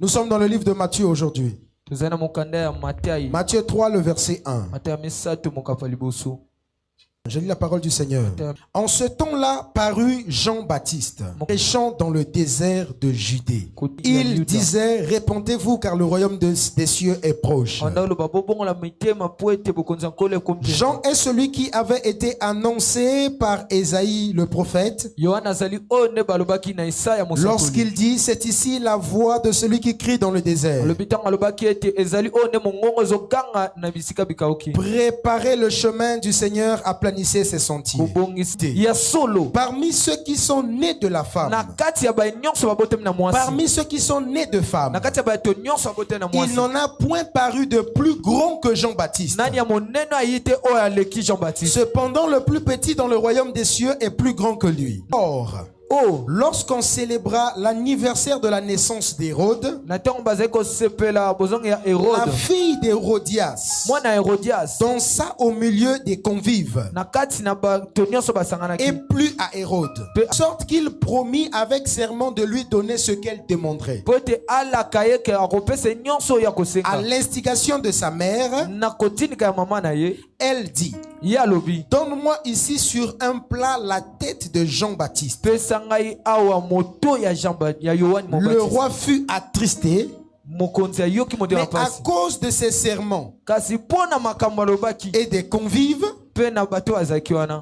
Nous sommes dans le livre de Matthieu aujourd'hui. Matthieu 3, le verset 1. Je lis la parole du Seigneur. En ce temps-là parut Jean-Baptiste, prêchant dans le désert de Judée. Il disait, répentez-vous car le royaume des cieux est proche. Jean est celui qui avait été annoncé par Ésaïe le prophète lorsqu'il dit, c'est ici la voix de celui qui crie dans le désert. Préparez le chemin du Seigneur, aplanissez ses sentiers. Parmi ceux qui sont nés de la femme, parmi ceux qui sont nés de femme, il n'en a point paru de plus grand que Jean-Baptiste. Cependant, le plus petit dans le royaume des cieux est plus grand que lui. Or, lorsqu'on célébra l'anniversaire de la naissance d'Hérode, la fille d'Hérodias dansa au milieu des convives et plut à Hérode, de sorte qu'il promit avec serment de lui donner ce qu'elle demanderait. À l'instigation de sa mère, elle dit, donne-moi ici sur un plat la tête de Jean-Baptiste. Le roi fut attristé, mais à cause de ses serments et des convives,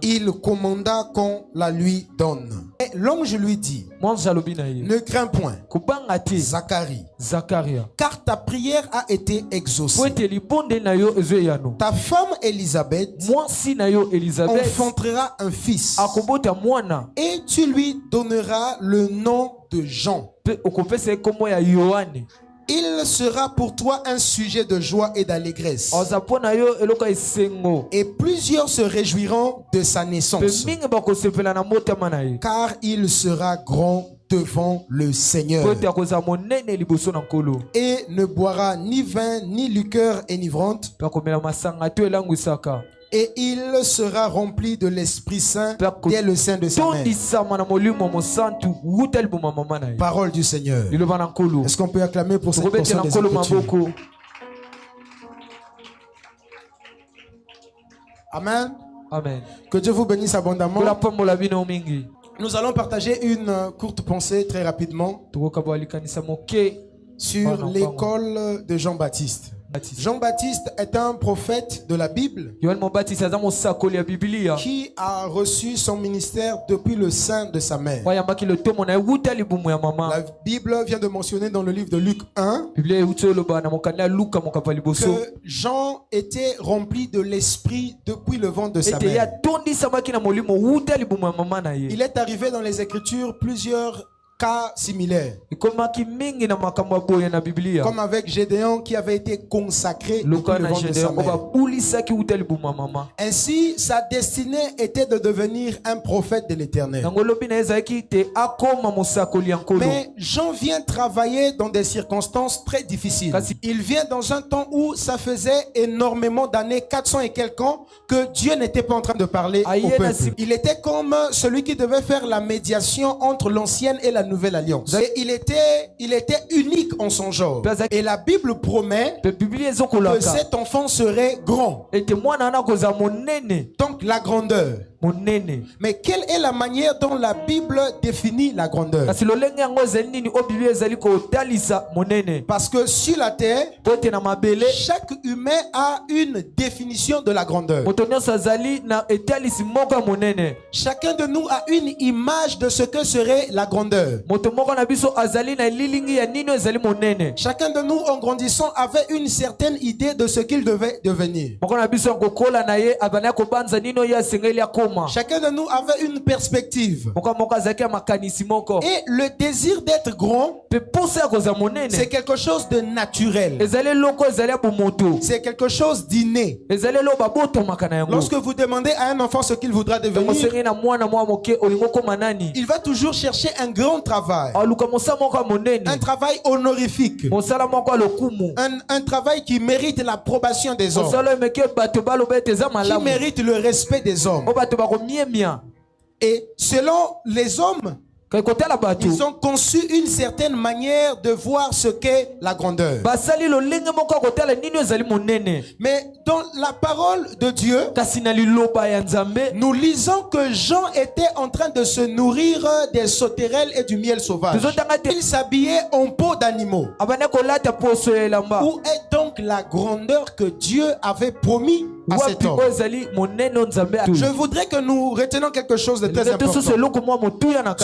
il commanda qu'on la lui donne. Et l'ange lui dit, ne crains point, Zacharie, car ta prière a été exaucée. Ta femme Élisabeth enfantera un fils et tu lui donneras le nom de Jean. Il sera pour toi un sujet de joie et d'allégresse. Et plusieurs se réjouiront de sa naissance, car il sera grand devant le Seigneur. Et ne boira ni vin, ni liqueur enivrante. Et il sera rempli de l'Esprit Saint dès le sein de sa mère. Parole du Seigneur. Est-ce qu'on peut acclamer pour cette portion des Écritures? Amen. Amen. Que Dieu vous bénisse abondamment. Nous allons partager une courte pensée très rapidement sur l'école de Jean-Baptiste. Jean-Baptiste est un prophète de la Bible qui a reçu son ministère depuis le sein de sa mère. La Bible vient de mentionner dans le livre de Luc 1 que Jean était rempli de l'esprit depuis le ventre de sa mère. Il est arrivé dans les Écritures plusieurs cas similaires, comme avec Gédéon qui avait été consacré depuis le ventre de sa mère. Ainsi, sa destinée était de devenir un prophète de l'Éternel. Mais Jean vient travailler dans des circonstances très difficiles. Il vient dans un temps où ça faisait énormément d'années, 400 et quelques ans, que Dieu n'était pas en train de parler au peuple. Il était comme celui qui devait faire la médiation entre l'ancienne et la nouvelle alliance. Et il était unique en son genre. Et la Bible promet que cet enfant serait grand. Donc la grandeur. Mais quelle est la manière dont la Bible définit la grandeur? Parce que sur la terre, chaque humain a une définition de la grandeur. Chacun de nous a une image de ce que serait la grandeur. Chacun de nous, en grandissant, avait une certaine idée de ce qu'il devait devenir. Chacun de nous avait une perspective. Et le désir d'être grand, c'est quelque chose de naturel. C'est quelque chose d'inné. Lorsque vous demandez à un enfant ce qu'il voudra devenir, il va toujours chercher un grand travail. Un travail honorifique. Un travail qui mérite l'approbation des hommes. Qui mérite le respect des hommes. Et selon les hommes, Ils ont conçu une certaine manière de voir ce qu'est la grandeur. Mais dans la parole de Dieu, nous lisons que Jean était en train de se nourrir des sauterelles et du miel sauvage. Il s'habillait en peau d'animaux. Où est donc la grandeur que Dieu avait promis à cet homme? Je voudrais que nous retenions quelque chose de très important.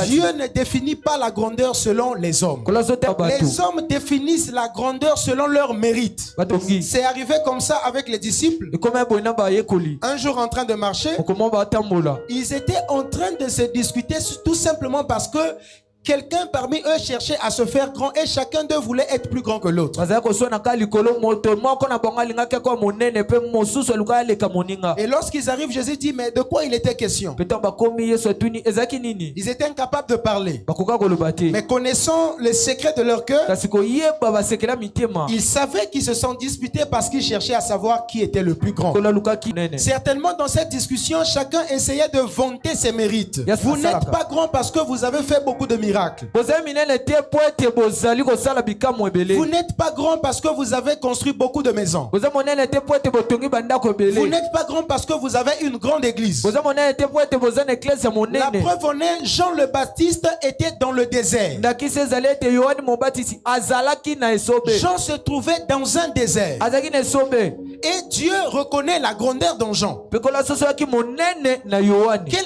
Dieu ne définit pas la grandeur selon les hommes. Les hommes définissent la grandeur selon leur mérite. C'est arrivé comme ça avec les disciples. Un jour en train de marcher, ils étaient en train de se discuter tout simplement parce que quelqu'un parmi eux cherchait à se faire grand et chacun d'eux voulait être plus grand que l'autre. Et lorsqu'ils arrivent, Jésus dit, mais de quoi il était question? Ils étaient incapables de parler. Mais connaissant les secrets de leur cœur, ils savaient qu'ils se sont disputés parce qu'ils cherchaient à savoir qui était le plus grand. Certainement dans cette discussion, chacun essayait de vanter ses mérites. Vous n'êtes pas grand parce que vous avez fait beaucoup de miracles. Vous n'êtes pas grand parce que vous avez construit beaucoup de maisons. Vous n'êtes pas grand parce que vous avez une grande église. La preuve en est, Jean le Baptiste était dans le désert. Jean se trouvait dans un désert. Et Dieu reconnaît la grandeur dans Jean. Quel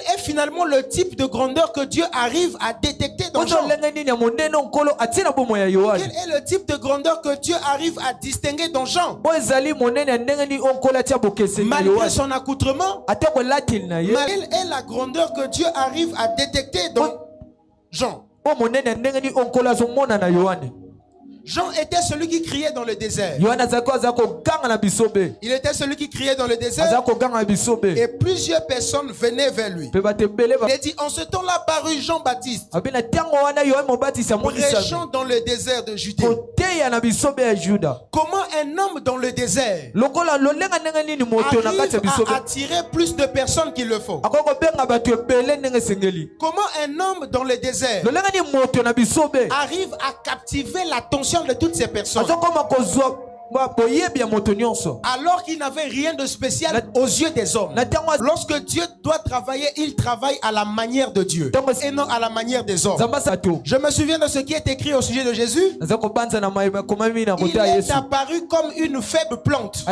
est finalement le type de grandeur que Dieu arrive à détecter dans Jean? Quel est le type de grandeur que Dieu arrive à distinguer dans Jean? Malgré son accoutrement, quelle est la grandeur que Dieu arrive à détecter dans Jean? Jean était celui qui criait dans le désert. Il était celui qui criait dans le désert. Et plusieurs personnes venaient vers lui. Il a dit, en ce temps-là parut Jean-Baptiste, prêchant dans le désert de Judée. Comment un homme dans le désert arrive à attirer plus de personnes qu'il le faut? Comment un homme dans le désert arrive à captiver l'attention de toutes ces personnes alors qu'il n'avait rien de spécial aux yeux des hommes? Lorsque Dieu doit travailler, il travaille à la manière de Dieu et non à la manière des hommes. Je me souviens de ce qui est écrit au sujet de Jésus. Il est apparu comme une faible plante.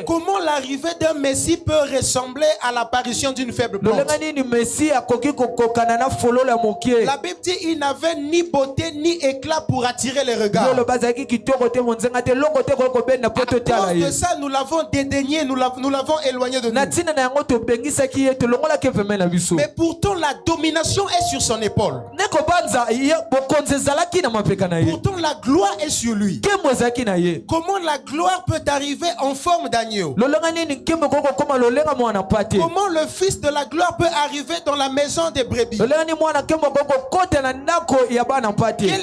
Comment l'arrivée d'un Messie peut ressembler à l'apparition d'une faible plante? La Bible dit qu'il n'avait ni beauté ni éclat pour attirer les regards. À cause de ça, nous l'avons dédaigné, nous l'avons éloigné de nous. Mais pourtant, la domination est sur son épaule. Pourtant, la gloire est sur lui. Comment la gloire peut arriver en forme d'agneau? Comment le Fils de la gloire peut arriver dans la maison des brebis? Quelle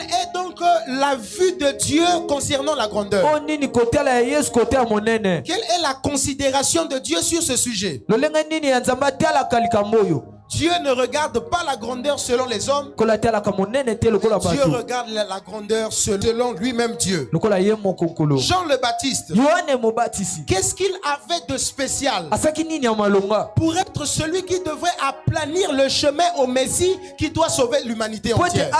est donc la vue de Dieu concernant la grandeur? Quelle est la considération de Dieu sur ce sujet? Dieu ne regarde pas la grandeur selon les hommes. Dieu regarde la grandeur selon lui-même Dieu. Jean le Baptiste, qu'est-ce qu'il avait de spécial pour être celui qui devrait aplanir le chemin au Messie qui doit sauver l'humanité entière?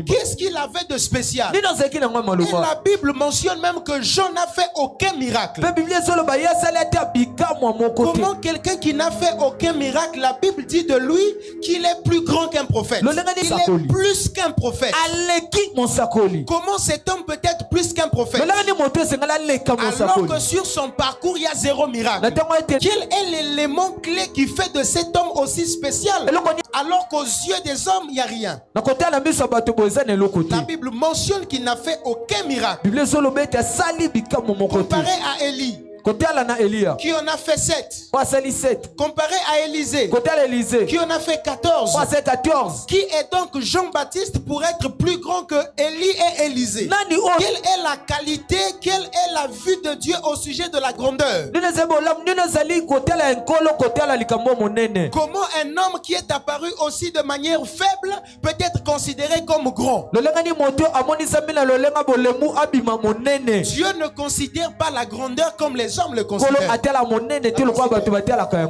Qu'est-ce qu'il avait de spécial? Et la Bible mentionne même que Jean n'a fait aucun miracle. Comment quelqu'un qui n'a fait aucun miracle, la Bible dit de lui qu'il est plus grand qu'un prophète? Il est plus qu'un prophète. Comment cet homme peut être plus qu'un prophète alors que sur son parcours il y a zéro miracle? Quel est l'élément clé qui fait de cet homme aussi spécial alors qu'aux yeux des hommes il n'y a rien? La Bible mentionne qu'il n'a fait aucun miracle. Comparé à Élie, qui en a fait 7. Comparé à Élisée, qui en a fait 14. Qui est donc Jean-Baptiste pour être plus grand que Élie et Élisée? Quelle est la qualité, quelle est la vue de Dieu au sujet de la grandeur? Comment un homme qui est apparu aussi de manière faible peut être considéré comme grand? Dieu ne considère pas la grandeur comme les hommes le considèrent.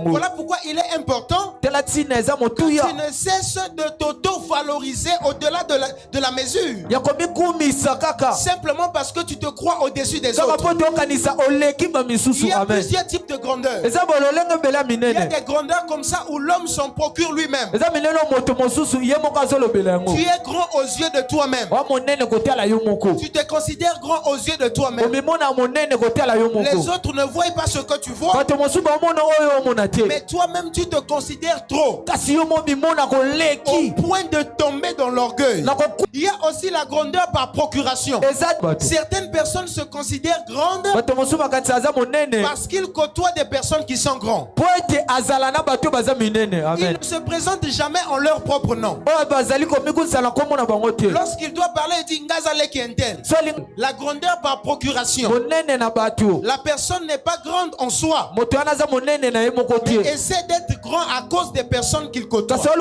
Voilà pourquoi il est important que tu ne cesses de t'auto-valoriser au-delà de la mesure. Simplement parce que tu te crois au-dessus des autres. Il y a plusieurs types de grandeur. Il y a des grandeurs comme ça où l'homme s'en procure lui-même. Tu es grand aux yeux de toi-même. Tu te considères grand aux yeux de toi-même. Les autres ne voient pas ce que tu vois. Mais toi-même tu te considères trop, au point de tomber dans l'orgueil. Il y a aussi la grandeur par procuration. Certaines personnes se considèrent grandes parce qu'ils côtoient des personnes qui sont grands. Ils ne se présentent jamais en leur propre nom. Lorsqu'il doit parler, il dit Ngazale qui intel. La grandeur par procuration. La personne n'est pas grande en soi, mais essaie d'être grand à cause des personnes qu'il côtoie. Cela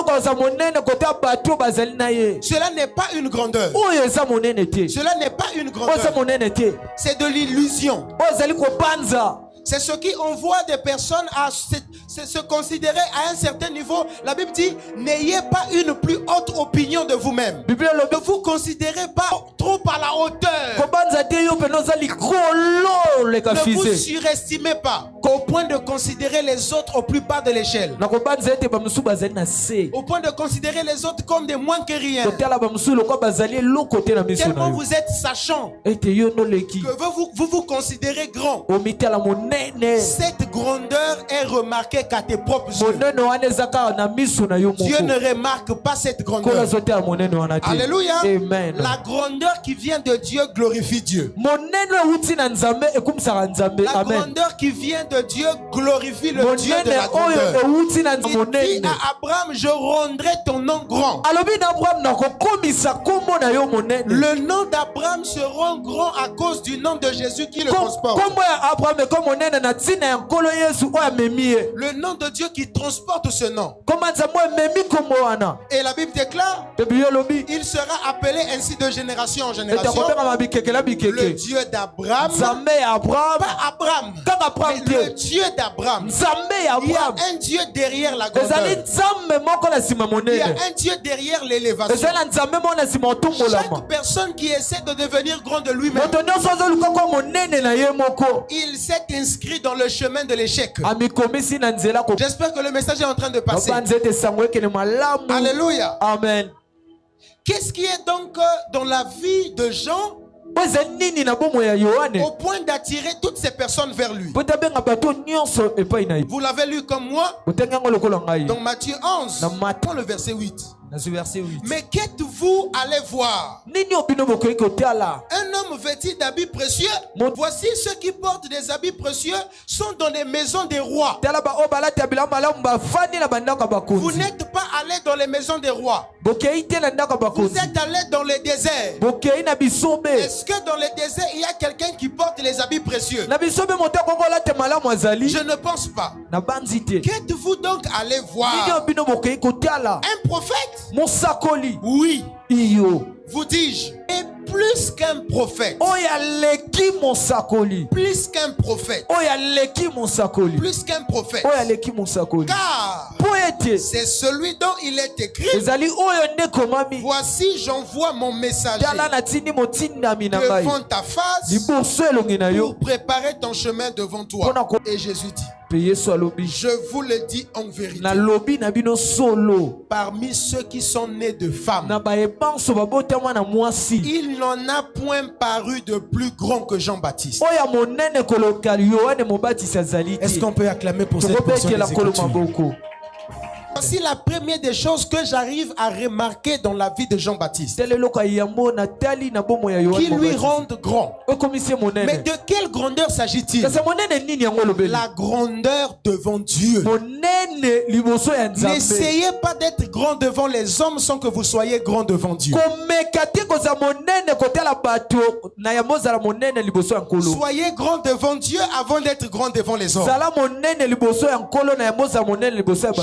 n'est pas une grandeur. Cela n'est pas une grandeur. C'est de l'illusion. C'est ce qui envoie des personnes à se considérer à un certain niveau. La Bible dit, n'ayez pas une plus haute opinion de vous-même. Ne vous considérez pas trop à la hauteur. Ne vous surestimez pas au point de considérer les autres au plus bas de l'échelle. Au point de considérer les autres comme des moins que rien. Tellement vous êtes sachant que vous considérez grand. Cette grandeur est remarquée qu'à tes propres yeux. Dieu ne remarque pas cette grandeur. Alléluia. Amen. La grandeur qui vient de Dieu glorifie Dieu. La grandeur qui vient de Dieu glorifie le Dieu de la grandeur. Il dit à Abraham, je rendrai ton nom grand. Le nom d'Abraham se rend grand à cause du nom de Jésus qui le transporte. Le nom de Dieu qui transporte ce nom. Et la Bible déclare, il sera appelé ainsi de génération en génération. Le Dieu d'Abraham, pas Abraham, mais le Dieu d'Abraham. Il y a un Dieu derrière la grandeur. Il y a un Dieu derrière l'élévation. Chaque personne qui essaie de devenir grand de lui-même, il s'est inscrit dans le chemin de l'échec. J'espère que le message est en train de passer. Alléluia. Amen. Qu'est-ce qui est donc dans la vie de Jean au point d'attirer toutes ces personnes vers lui? Vous l'avez lu comme moi dans Matthieu 11, dans le verset 8. Mais qu'êtes-vous allé voir? Un homme vêtu d'habits précieux. Voici ceux qui portent des habits précieux sont dans les maisons des rois. Vous n'êtes pas allé dans les maisons des rois. Vous êtes allé dans les déserts. Est-ce que dans les déserts il y a quelqu'un qui porte les habits précieux? Je ne pense pas. Qu'êtes-vous donc allé voir? Un prophète? Oui. Vous dis-je, et plus qu'un prophète. Plus qu'un prophète. Plus qu'un prophète. Car c'est celui dont il est écrit, voici j'envoie mon messager devant ta face pour préparer ton chemin devant toi. Et Jésus dit, je vous le dis en vérité, parmi ceux qui sont nés de femmes, il n'en a point paru de plus grand que Jean-Baptiste. Est-ce qu'on peut acclamer pour cette personne? Voici la première des choses que j'arrive à remarquer dans la vie de Jean-Baptiste. Qui lui rendent grand. Mais de quelle grandeur s'agit-il? La grandeur devant Dieu. N'essayez pas d'être grand devant les hommes sans que vous soyez grand devant Dieu. Soyez grand devant Dieu avant d'être grand devant les hommes.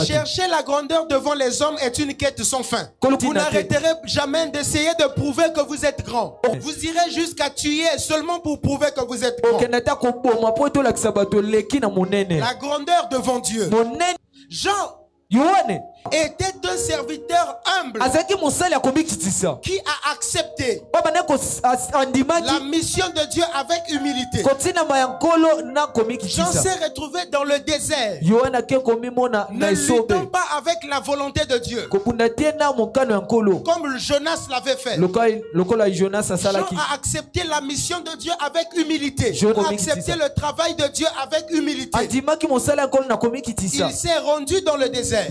Chercher la grandeur devant les hommes est une quête sans fin. Vous n'arrêterez jamais d'essayer de prouver que vous êtes grand. Vous irez jusqu'à tuer seulement pour prouver que vous êtes grand. La grandeur devant Dieu. Jean était un serviteur humble qui a accepté la mission de Dieu avec humilité. Jean s'est retrouvé dans le désert, ne luttant pas avec la volonté de Dieu, comme Jonas l'avait fait. Jean a accepté la mission de Dieu avec humilité, a accepté le travail de Dieu avec humilité. Il s'est rendu dans le désert,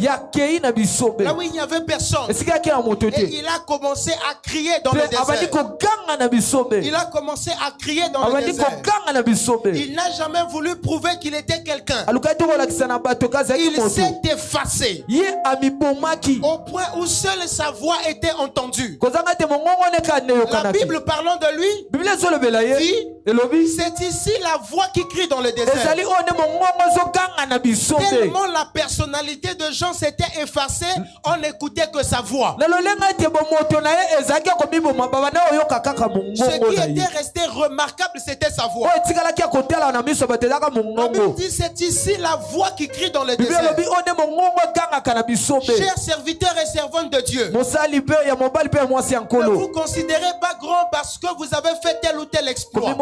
là où il n'y avait personne, et il a commencé à crier dans le désert. Il a commencé à crier dans le désert. Il n'a jamais voulu prouver qu'il était quelqu'un. Il s'est effacé au point où seule sa voix était entendue. La Bible parlant de lui dit: c'est ici la voix qui crie dans le désert. Tellement la personnalité de Jean s'était effacée, on n'écoutait que sa voix. Ce qui était resté remarquable, c'était sa voix. La Bible dit: c'est ici la voix qui crie dans le désert. Chers serviteurs et servantes de Dieu, ne vous considérez pas grand parce que vous avez fait tel ou tel exploit.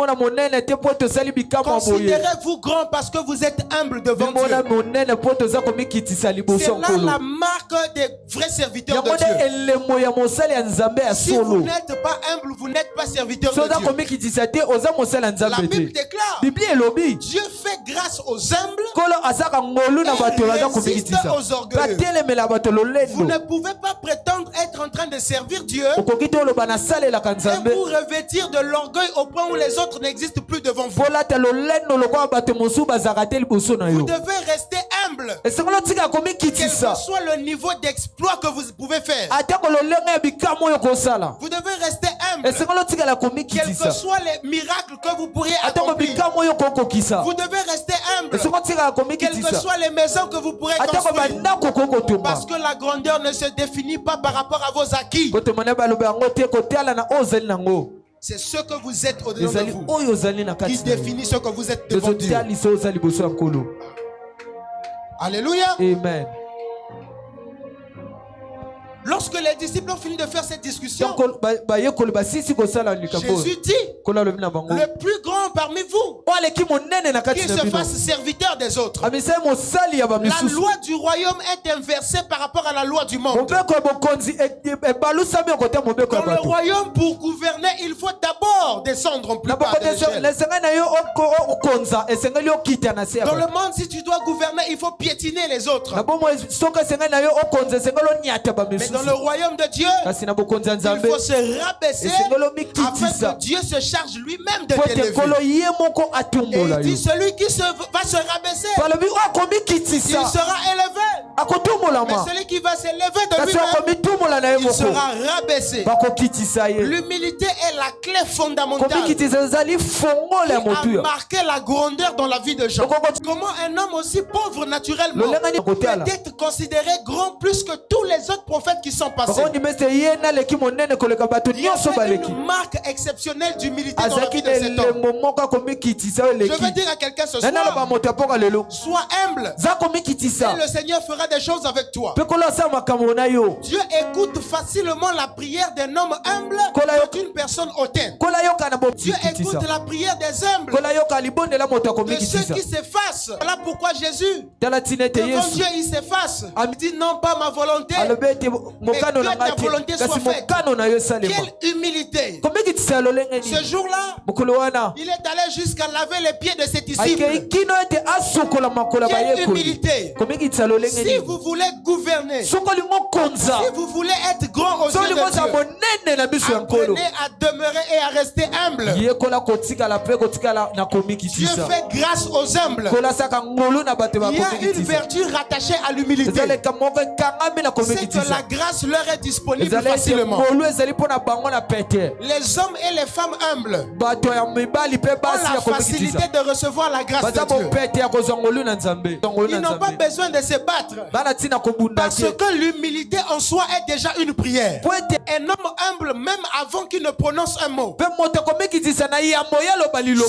Considérez-vous grand parce que vous êtes humble devant Dieu. C'est là la marque des vrais serviteurs de Dieu. Si vous n'êtes pas humble, vous n'êtes pas serviteur de Dieu. La Bible déclare: Dieu fait grâce aux humbles et résiste aux orgueilleux. Vous ne pouvez pas prétendre être en train de servir Dieu et vous revêtir de l'orgueil au point où les autres n'existent plus devant vous. Vous devez rester humble, quel que soit le niveau d'exploit que vous pouvez faire. Vous devez rester humble, quels que soient les miracles que vous pourriez accomplir. Vous devez rester humble, quelles que soient les maisons que vous pourrez construire. Parce que la grandeur ne se définit pas par rapport à vos acquis. C'est ce que vous êtes au-dedans de vous qui définit ce que vous êtes devant Dieu. Alléluia. Amen. Lorsque les disciples ont fini de faire cette discussion, Jésus dit: le plus grand parmi vous, qui se fasse serviteur des autres. La loi du royaume est inversée par rapport à la loi du monde. Dans le royaume, pour gouverner, il faut d'abord descendre en plus bas de l'échelle. Dans le monde, si tu dois gouverner, il faut piétiner les autres. Mais dans le royaume de Dieu, il faut se rabaisser afin que Dieu se charge lui-même de t'élever. Et il dit: celui qui va se rabaisser, il sera élevé. Mais celui qui va s'élever de lui-même, il sera rabaissé. L'humilité est la clé fondamentale qui a marqué la grandeur dans la vie de Jean. Comment un homme aussi pauvre naturellement peut être considéré grand plus que tous les autres prophètes qui sont passés. Il y a une marque exceptionnelle d'humilité dans la vie de cet homme. Je veux dire à quelqu'un ce soir: sois humble et le Seigneur fera des choses avec toi. Dieu écoute facilement la prière d'un homme humble que d'une personne hautaine. Dieu écoute la prière des humbles, de ceux qui s'effacent. Voilà pourquoi Jésus, devant Dieu, il s'efface. Il dit: non pas ma volonté, mais que ta volonté soit faite. Quelle humilité! Ce jour-là, il est allé jusqu'à laver les pieds de ses disciples. Quelle humilité! Si vous voulez gouverner, si vous voulez être grand aux yeux de Dieu, apprenez à demeurer et à rester humble. Dieu fait grâce aux humbles. Il y a une vertu rattachée à l'humilité. C'est que la grâce leur est disponible facilement. Les hommes et les femmes humbles ont la facilité de recevoir la grâce de Dieu. Ils n'ont pas besoin de se battre parce que l'humilité en soi est déjà une prière. Un homme humble, même avant qu'il ne prononce un mot,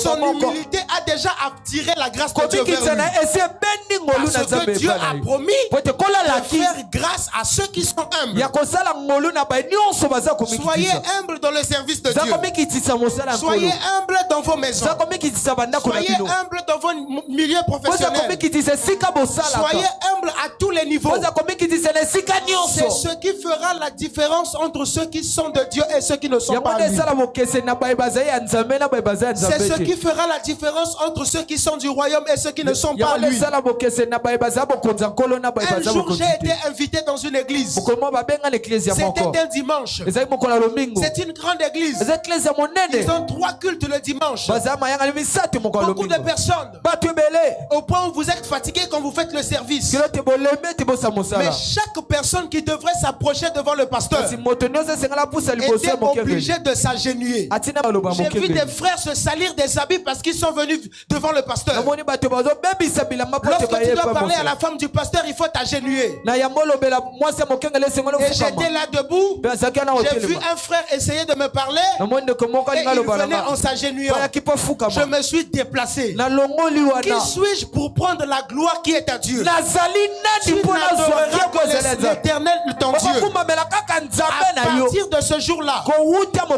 son humilité a déjà attiré la grâce de Dieu vers lui. Parce que Dieu a promis de faire grâce à ceux qui sont humbles. Soyez humbles dans le service de Dieu. Soyez humbles dans vos maisons. Soyez humbles dans vos milieux professionnels. Soyez humbles à tous les niveaux. C'est ce qui fera la différence entre ceux qui sont de Dieu et ceux qui ne sont pas. C'est ce qui fera la différence entre ceux qui sont du royaume et ceux qui ne sont pas lui. Un jour, j'ai été invité dans une église. C'était un dimanche. C'est une grande église. Ils ont 3 cultes le dimanche. Beaucoup de personnes. Au point où vous êtes fatigué quand vous faites le service. Mais chaque personne qui devrait s'approcher devant le pasteur était obligée de s'agenouiller. J'ai vu des frères se salir des habits parce qu'ils sont venus devant le pasteur. Lorsque tu dois parler à la femme du pasteur, il faut t'agenouiller. Et j'étais là debout. J'ai vu un frère essayer de me parler et il venait en s'agenouillant. Je me suis déplacé. Qui suis-je pour prendre la gloire qui est à Dieu? Tu n'adoreras que l'Éternel ton Dieu. À partir de ce jour-là,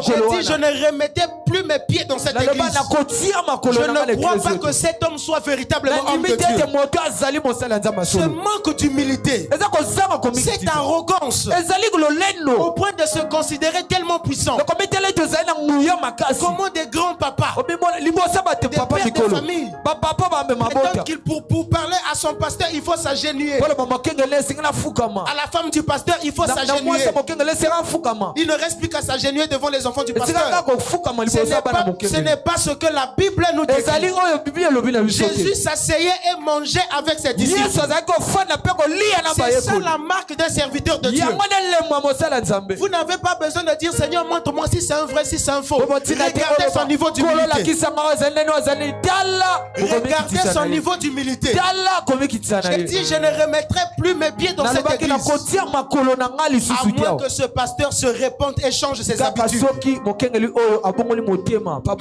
j'ai dit je ne remettais plus mes pieds dans cette église. Je ne crois pas que cet homme soit véritablement homme de Dieu. Ce manque d'humilité, cette arrogance, au point de se considérer tellement puissant. Comment des grands papas, des pères de famille, prétendent qu'il pour parler à son pasteur, il faut s'agenouiller. À la femme du pasteur, il faut s'agenouiller. Il ne reste plus qu'à s'agenouiller devant les enfants du pasteur. Ce n'est pas ce que la Bible nous dit. Jésus s'asseyait et mangeait avec ses disciples. C'est ça la marque d'un serviteur de Dieu. Vous n'avez pas besoin de dire Seigneur, montre-moi si c'est un vrai, si c'est un faux. Regardez son niveau d'humilité. Regardez son niveau d'humilité. J'ai dit je ne remettrai plus mes pieds dans cette église. À moins que ce pasteur se répande et change ses habitudes.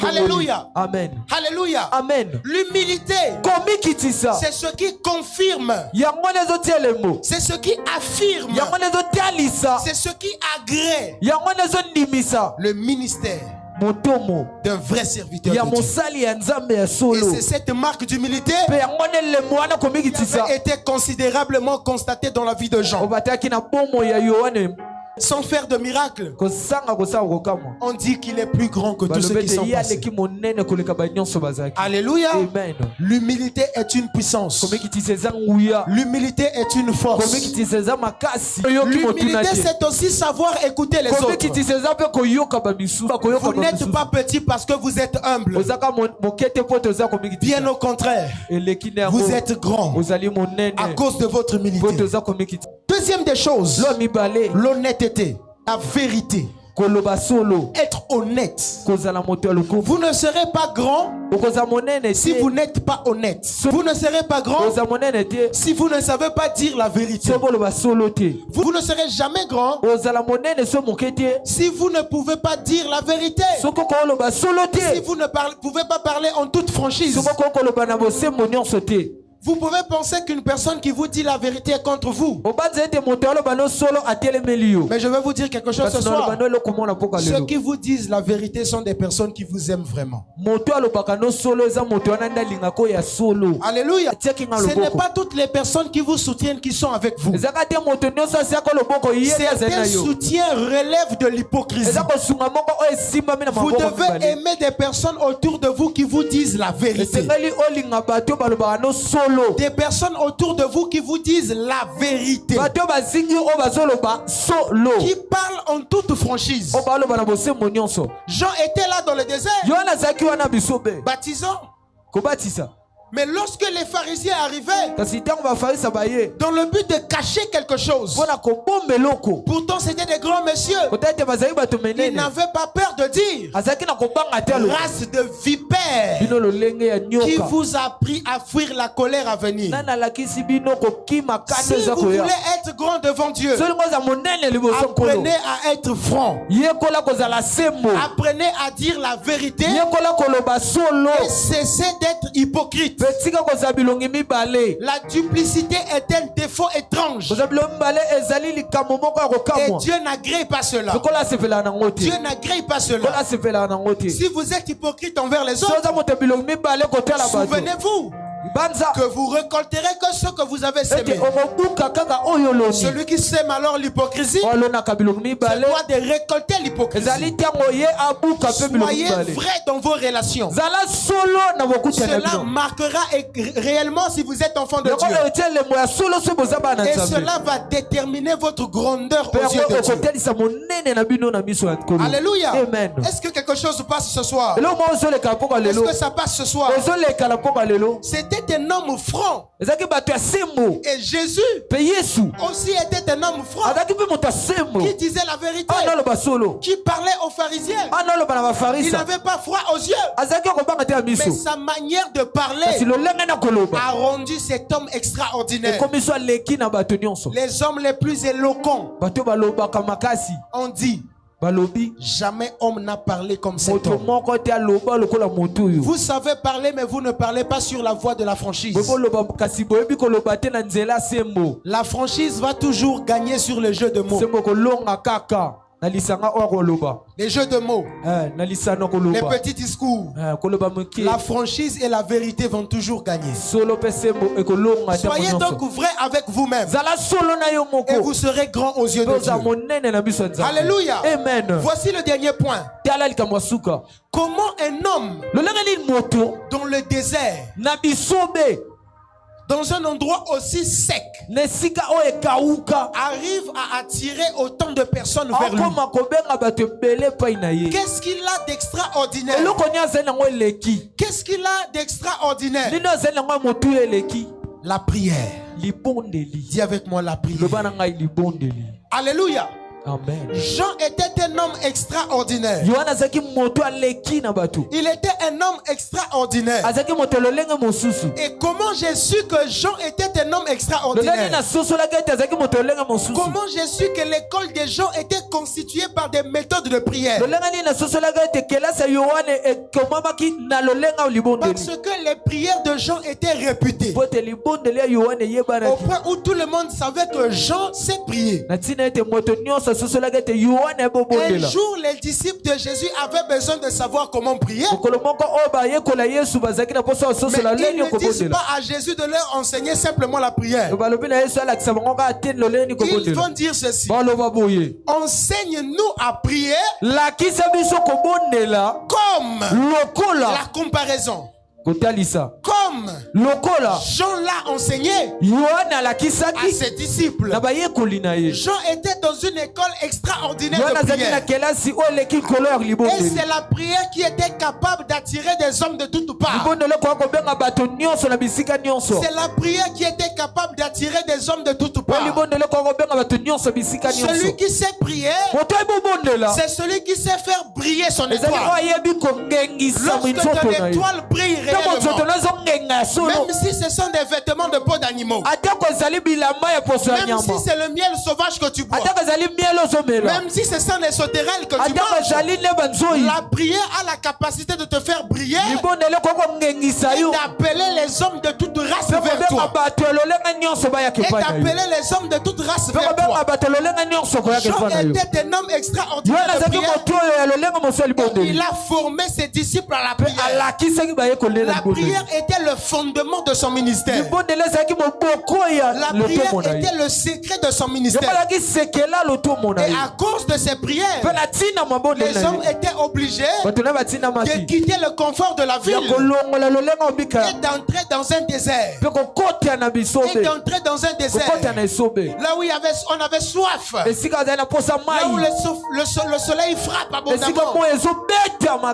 Alléluia. Amen. Alléluia. Amen. L'humilité, c'est ce qui confirme. C'est ce qui affirme. C'est ce qui agrée le ministère d'un vrai serviteur de Dieu. Et c'est cette marque d'humilité qui avait été considérablement constatée dans la vie de Jean. Sans faire de miracle, on dit qu'il est plus grand que tous ceux qui sont passés. Alléluia. Amen. L'humilité est une puissance. L'humilité est une force. L'humilité, c'est aussi savoir écouter les autres. Vous n'êtes pas petit parce que vous êtes humble. Bien au contraire, vous êtes grand à cause de votre humilité. Deuxième des choses, l'honnêteté, la vérité. Être honnête. Vous ne serez pas grand si vous n'êtes pas honnête. Vous ne serez pas grand si vous ne savez pas dire la vérité. Vous ne serez jamais grand si vous ne pouvez pas dire la vérité. Si vous ne pouvez pas parler en toute franchise. Vous pouvez penser qu'une personne qui vous dit la vérité est contre vous. Mais je vais vous dire quelque chose ce soir. Ceux qui vous disent la vérité sont des personnes qui vous aiment vraiment. Alléluia. Ce n'est pas toutes les personnes qui vous soutiennent qui sont avec vous. Certains soutiens relèvent de l'hypocrisie. Vous devez aimer des personnes autour de vous qui vous disent la vérité. Des personnes autour de vous qui vous disent la vérité. Qui parlent en toute franchise. Jean était là dans le désert. Baptisant. Mais lorsque les pharisiens arrivaient, dans le but de cacher quelque chose, pourtant c'était des grands messieurs, ils n'avaient pas peur de dire: race de vipères, qui vous a appris à fuir la colère à venir. Si vous voulez être grand devant Dieu, apprenez à être franc. Apprenez à dire la vérité et cessez d'être hypocrite. La duplicité est un défaut étrange. Et Dieu n'agrée pas cela. Dieu n'agrée pas cela. Si vous êtes hypocrite envers les autres, souvenez-vous que vous récolterez que ce que vous avez semé. Celui qui sème alors l'hypocrisie doit de récolter l'hypocrisie. Soyez vrai dans vos relations. Cela marquera réellement si vous êtes enfant de Dieu. Et cela va déterminer votre grandeur aux yeux de Dieu. Alléluia. Est-ce que quelque chose passe ce soir? Est-ce que ça passe ce soir? C'était un homme franc. Et Jésus aussi était un homme franc qui disait la vérité, qui parlait aux pharisiens. Il n'avait pas froid aux yeux, mais sa manière de parler a rendu cet homme extraordinaire. Les hommes les plus éloquents ont dit: jamais homme n'a parlé comme cet homme. Vous savez parler, mais vous ne parlez pas sur la voie de la franchise. La franchise va toujours gagner sur le jeu de mots. Les jeux de mots, les petits discours, la franchise et la vérité vont toujours gagner. Soyez donc vrai avec vous-même et vous serez grand aux yeux de Dieu. Alléluia. Amen. Voici le dernier point. Comment un homme dans le désert, dans un endroit aussi sec, arrive à attirer autant de personnes vers lui? Qu'est-ce qu'il a d'extraordinaire? Qu'est-ce qu'il a d'extraordinaire? La prière. Dis avec moi la prière. Alléluia. Amen. Jean était un homme extraordinaire. Il était un homme extraordinaire. Et comment j'ai su que Jean était un homme extraordinaire? Comment j'ai su que l'école des gens était constituée par des méthodes de prière? Parce que les prières de Jean étaient réputées, au point où tout le monde savait que Jean sait prier. Un jour, les disciples de Jésus avaient besoin de savoir comment prier. Mais ils ne disent pas à Jésus de leur enseigner simplement la prière. Ils vont dire ceci: enseigne-nous à prier comme la comparaison. Comme Jean l'a enseigné à ses disciples. Jean était dans une école extraordinaire de prière. Et c'est la prière qui était capable d'attirer des hommes de toutes parts. C'est la prière qui était capable d'attirer des hommes de toutes parts. Celui qui sait prier, c'est celui qui sait faire briller son étoile. Lorsque ton étoile brille Même si ce sont des vêtements de peau d'animaux. Même si c'est le miel sauvage que tu bois. Même si ce sont les sauterelles que tu manges. La prière a la capacité de te faire briller et d'appeler les hommes de toute race vers toi. Et d'appeler les hommes de toute race vers toi. Jean était un homme extraordinaire de prière. Il a formé ses disciples à la prière. La prière était le fondement de son ministère. La prière était le secret de son ministère. Et à cause de ses prières, les hommes étaient obligés de quitter le confort de la ville et d'entrer dans un désert. Là où on avait soif. Là où le soleil frappe abondamment.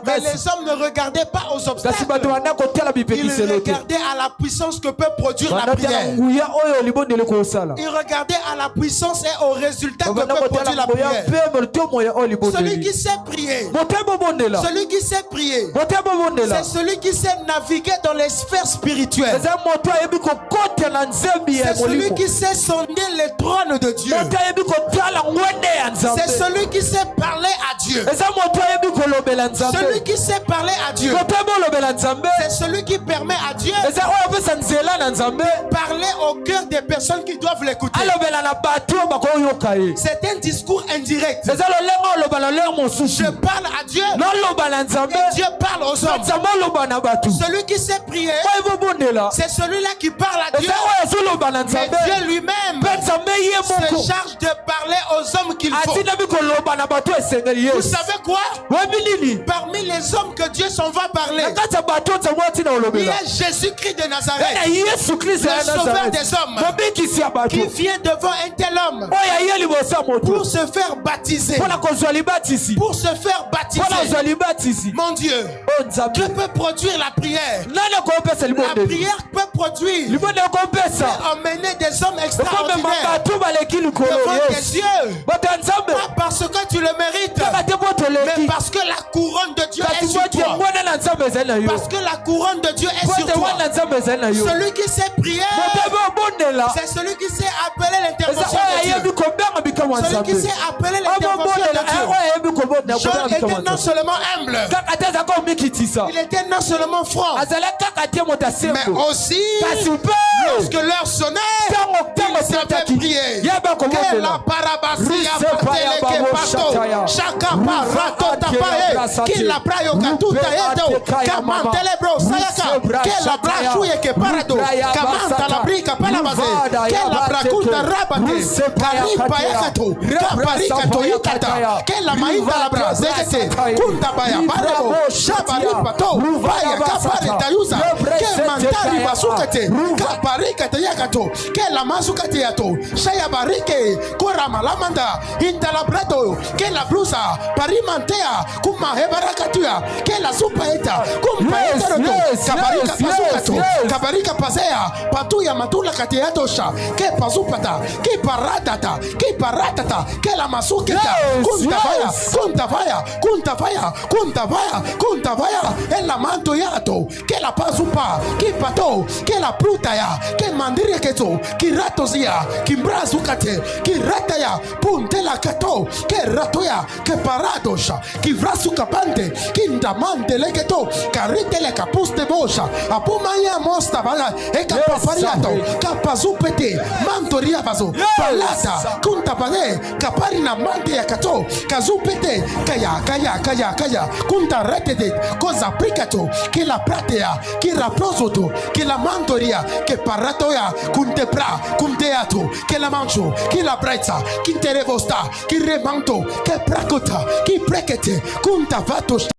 Mais les hommes ne regardaient pas aux obstacles. Ils regardaient à la puissance que peut produire la prière. Ils regardaient à la puissance et au résultat que peut produire la prière. Celui qui sait prier, c'est celui qui sait naviguer dans les sphères spirituelles. C'est celui qui sait sonder les trônes de Dieu. C'est celui qui sait parler à Dieu. Celui qui sait parler à Dieu, c'est celui qui permet à Dieu de parler au cœur des personnes qui doivent l'écouter. C'est un discours indirect. Je parle à Dieu et Dieu parle aux hommes. Celui qui sait prier, c'est celui-là qui parle à Dieu. Mais Dieu lui-même se charge de parler aux hommes qu'il faut. Vous savez quoi? Parmi les hommes que Dieu s'en va parler, il y a Jésus-Christ de Nazareth, le sauveur des hommes, qui vient devant un tel homme pour se faire baptiser. Pour se faire baptiser. Mon Dieu, que peut produire la prière? La prière peut produire et emmener des hommes extraordinaires devant tes yeux. Pas parce que tu le mérites, mais parce que la couronne de Dieu est sur toi. Parce que la couronne de Dieu est sur toi. Celui qui sait prier, c'est celui qui sait appeler l'intervention de Dieu. Celui qui sait appeler l'intervention de Dieu. Jean était non seulement humble, il était non seulement franc, mais aussi lorsque l'heure sonnait, il savait prier. Que la parabasia patele que pato, chaka parato tapae, que la prayo katuta eto, kamantele bro sayaka, que la brachuye que parado, kamanta la brica palabase, que la bracuta rabate, karipa yakato, kaparika toyukata, que la maïva la brazekete, kunta baya parebo, shabaripa to, baya kapare tayuza, que mantari basukate, kaparika tayakato, que la masukate yato, shayabarike, korama lamanda, intalabrato, que la blusa, parimantea, kuma hebarakatua, que la supaeta, kuma eteroto, kabarika pasukato, kabarika pasea, patuya matula kateatosha, que pasupata, que paratata, que la masuketa, kuntavaya, en la manto yato, que la pasupa, que pato, que la prutaya, que mandire keto, que ratozia, que brazukate, que rataya, punte la kato, que ratoya, que paradosha, que vrasukapante, que ndamante leketo, carite le capuste bosha, apumaya mostavana, e capapariato, capazupete, mantoria vaso, palata, kuntapade, caparina mante yakato, kazupete, kaya, kunta retete, cosa pricato, que la pratea, que raprosoto, que la mantoria, que paratoya, kuntepra, kunteato, que la mancho, que la brezza, que terevosta, que remanto, que prakota, que prekete, kunta vato.